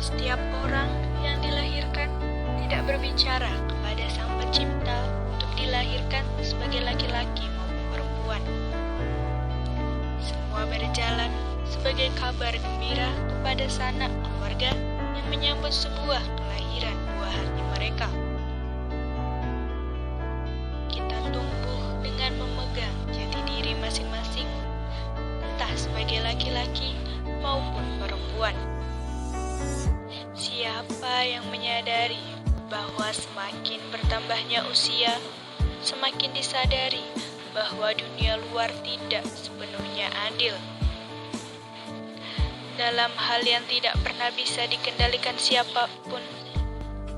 Setiap orang yang dilahirkan tidak berbicara kepada Sang Pencipta untuk dilahirkan sebagai laki-laki maupun perempuan. Semua berjalan sebagai kabar gembira kepada sanak keluarga yang menyambut sebuah kelahiran buah hati mereka. Kita tumbuh dengan memegang jati diri masing-masing, entah sebagai laki-laki maupun perempuan. Siapa yang menyadari bahwa semakin bertambahnya usia, semakin disadari bahwa dunia luar tidak sepenuhnya adil. Dalam hal yang tidak pernah bisa dikendalikan siapapun,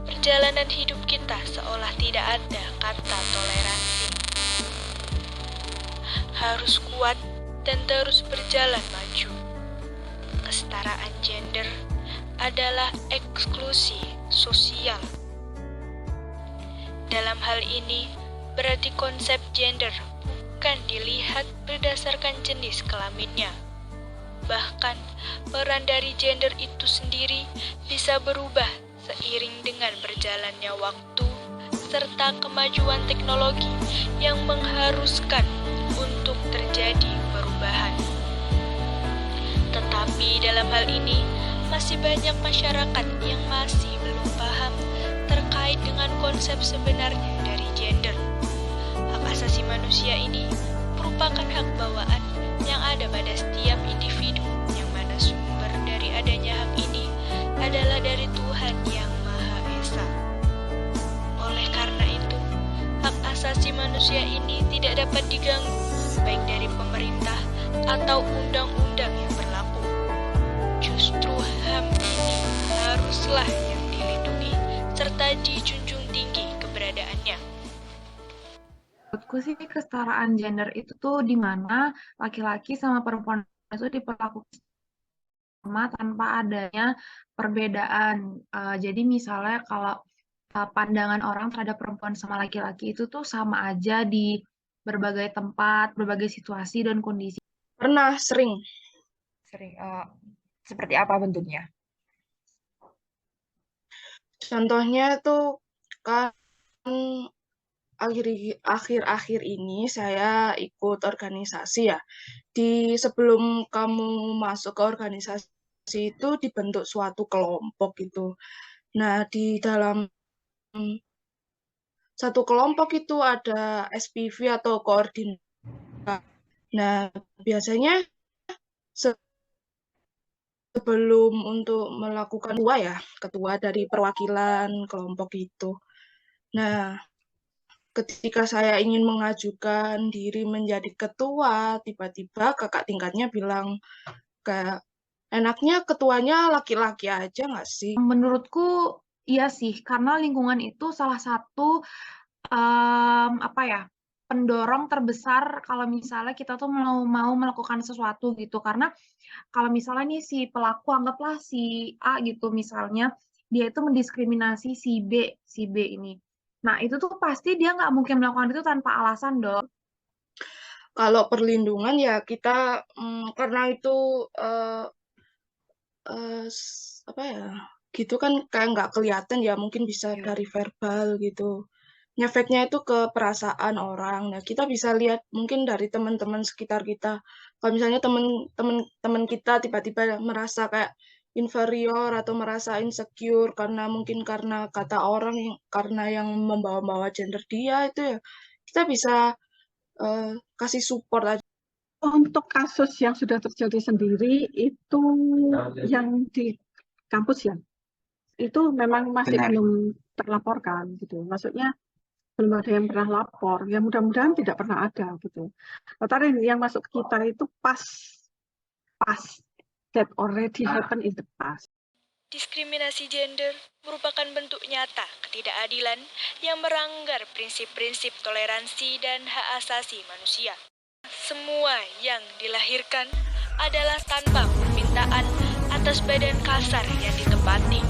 perjalanan hidup kita seolah tidak ada kata toleransi. Harus kuat dan terus berjalan maju. Kesetaraan gender adalah eksklusi sosial. Dalam hal ini, berarti konsep gender bukan dilihat berdasarkan jenis kelaminnya. Bahkan, peran dari gender itu sendiri bisa berubah seiring dengan berjalannya waktu serta kemajuan teknologi yang mengharuskan untuk terjadi perubahan. Tetapi dalam hal ini, masih banyak masyarakat yang masih belum paham terkait dengan konsep sebenarnya dari gender. Hak asasi manusia ini merupakan hak bawaan yang ada pada setiap individu, yang mana sumber dari adanya hak ini adalah dari Tuhan Yang Maha Esa. Oleh karena itu, hak asasi manusia ini tidak dapat diganggu, baik dari pemerintah atau undang-undang yang berlaku. Justru HAM ini haruslah yang dilindungi serta dijunjung tinggi keberadaannya. Menurutku sih kesetaraan gender itu tuh di mana laki-laki sama perempuan itu diperlakukan sama tanpa adanya perbedaan. Jadi misalnya kalau pandangan orang terhadap perempuan sama laki-laki itu tuh sama aja di berbagai tempat, berbagai situasi dan kondisi. Pernah sering. Seperti apa bentuknya? Contohnya tuh kan akhir-akhir ini saya ikut organisasi ya. Sebelum kamu masuk ke organisasi itu dibentuk suatu kelompok gitu. Nah, di dalam satu kelompok itu ada SPV atau koordinator. Nah, biasanya sebelum untuk melakukan ketua dari perwakilan kelompok itu. Nah, ketika saya ingin mengajukan diri menjadi ketua, tiba-tiba kakak tingkatnya bilang, kayak enaknya ketuanya laki-laki aja nggak sih? Menurutku iya sih, karena lingkungan itu salah satu pendorong terbesar kalau misalnya kita tuh mau melakukan sesuatu gitu. Karena kalau misalnya nih si pelaku, anggaplah si A gitu misalnya, dia itu mendiskriminasi si B ini. Nah, itu tuh pasti dia nggak mungkin melakukan itu tanpa alasan dong. Kalau perlindungan ya kita, karena itu gitu kan kayak nggak kelihatan ya, mungkin bisa dari verbal gitu. Ngefeknya itu ke perasaan orang. Nah, kita bisa lihat mungkin dari teman-teman sekitar kita. Kalau misalnya teman-teman kita tiba-tiba merasa kayak inferior atau merasa insecure karena kata orang karena yang membawa-bawa gender dia itu ya, kita bisa kasih support aja. Untuk kasus yang sudah terjadi sendiri itu yang di kampus ya, itu memang masih belum terlaporkan gitu. Maksudnya belum ada yang pernah lapor. Ya mudah-mudahan tidak pernah ada gitu. Tetapi yang masuk ke kita itu pas that already happen in the past. Diskriminasi gender merupakan bentuk nyata ketidakadilan yang melanggar prinsip-prinsip toleransi dan hak asasi manusia. Semua yang dilahirkan adalah tanpa permintaan atas badan kasar yang ditempati.